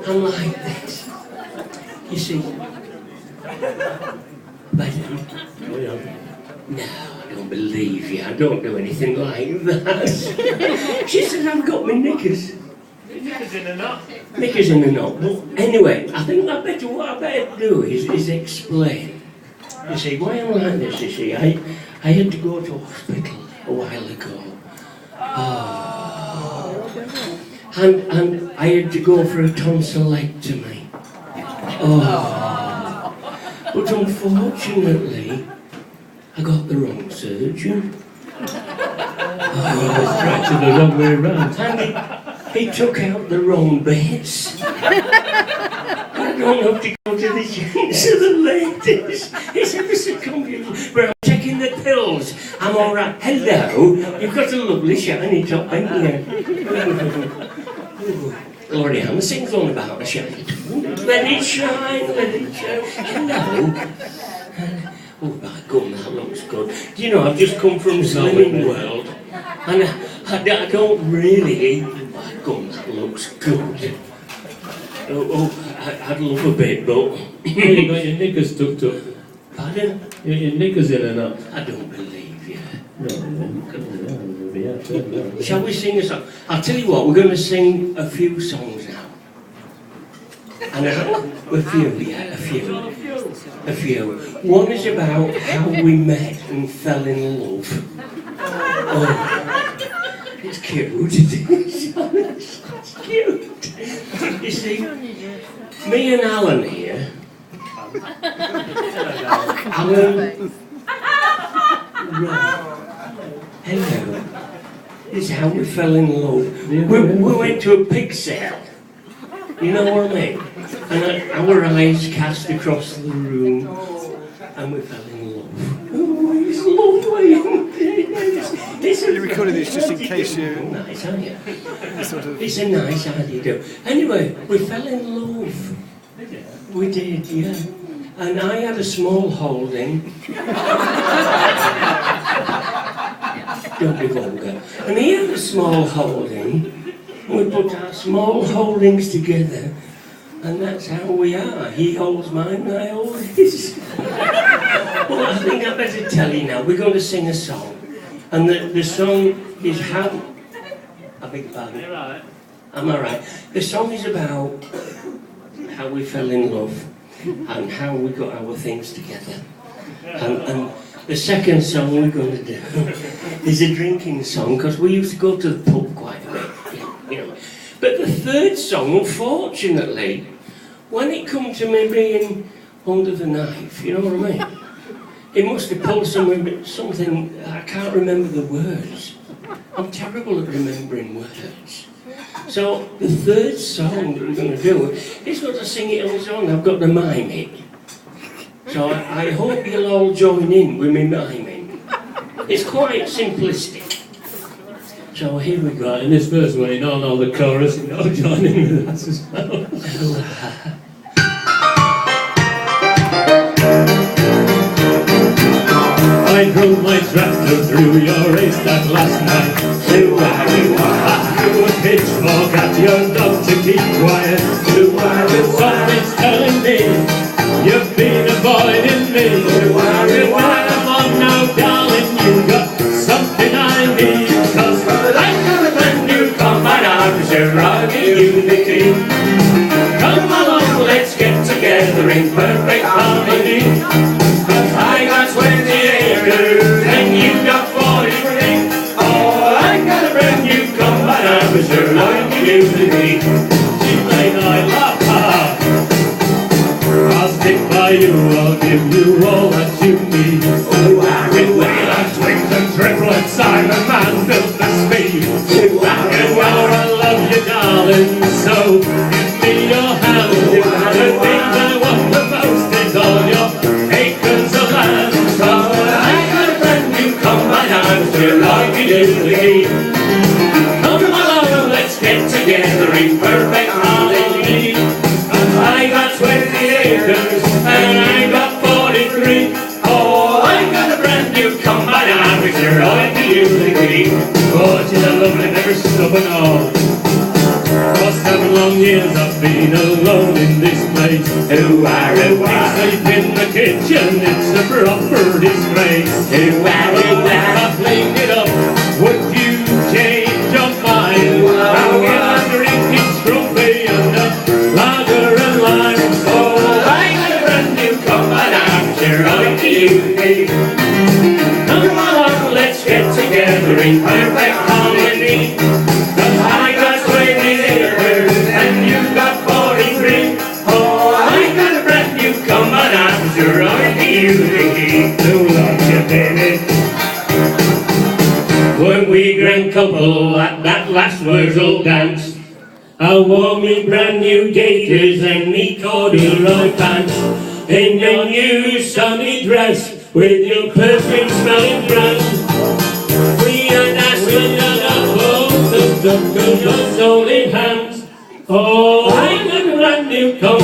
I'm like this. You see? But, no, I don't believe you. I don't do anything like that. She said, I've got my knickers. Knickers in a knot. Knickers in a knot. But anyway, I think what I better do is explain. You see, why I'm like this, you see, I had to go to hospital a while ago. Oh. And I had to go for a tonsillectomy. Oh. But unfortunately, I got the wrong surgeon. It's practically the wrong way around. And he took out the wrong bits. I don't have to go to the gents or the ladies. It's ever so confusing. But I'm taking the pills. I'm all right. Hello. You've got a lovely shiny top, haven't you? Lordy, I'm singing on about the shiny top. Let it shine, let it shine. Hello. Oh my God, that looks good. Do you know, I've just come from Slimming World, and I don't really. Oh my God, that looks good. I'd love a bit, but. You got your knickers tucked up. Pardon? Your knickers in a knot. I don't believe you. No. Shall we sing a song? I'll tell you what, we're going to sing a few songs now. And a few. One is about how we met and fell in love. Oh, it's cute. It's cute. You see, me and Alan here. Alan. Right. Hello. This is how we fell in love. We went to a pig sale. You know what I mean? And our eyes cast across the room, and we fell in love. Oh, it's lovely. You're recording this just in case you... Nice, aren't you? Sort of... It's a nice idea. Anyway, we fell in love. We did, yeah. And I had a small holding. Don't be vulgar. And he had a small holding. We put our small holdings together, and that's how we are. He holds mine, and I hold his. Well, I think I better tell you now. We're going to sing a song, and the song is how. I beg your pardon. You're right. Am I right? The song is about how we fell in love, and how we got our things together, and the second song we're going to do is a drinking song, because we used to go to the pub quite a bit. You know. But the third song, unfortunately, when it comes to me being under the knife, you know what I mean? It must have pulled something, I can't remember the words. I'm terrible at remembering words. So the third song that we're going to do is got to sing it on its own. I've got to mime it. So I hope you'll all join in with me miming. It's quite simplistic. So here we go. In this first one, you don't know the chorus, you know, joining with us as well. I drove my tractor through your haystack last night. I threw a pitchfork at your dog to keep quiet. Something's telling me you've been avoiding me. Come on now, darling, you got something I need. Unity. Come along, let's get together in perfect harmony. I got 20 acres and you got 43. Oh, I got a brand new combine, I was sure like unity. She played I laugh, I'll stick by you, I'll give you all that you need. With wheelers, twins and triplets, I'm a man built for speed. And while I love you, darling, so give me your hand. The thing I want the most is all your acres of land. So I got a brand new combine, I'm still like you usually. Come along, let's get together in perfect harmony. I got 20 acres and I got 43. Oh, I got a brand new combine, I'm sure like you usually. Oh, she's a lovely, never stubborn all. For 7 long years I've been alone in this place. Ooh-ah, ooh-ah. We sleep in the kitchen, it's a proper disgrace. Ooh-ah, ooh-ah. I cleaned it up, would you change your mind? Now you're drinking scrumpy and a lager and lime. Oh, I got a brand new cup and I'm sure I to you. Come on, let's get together in perfect harmony. I got 20 acres and you got 43. Oh, I got a brand new cup and I'm sure I to you. Do love you, baby. When we grand couple at that last Wurzels dance, I wore me brand new gaiters and me corduroy pants. In your new sunny dress with your perfume smelling brand. We are dancing on our boat, the soul in hands. Oh, I got a brand new coat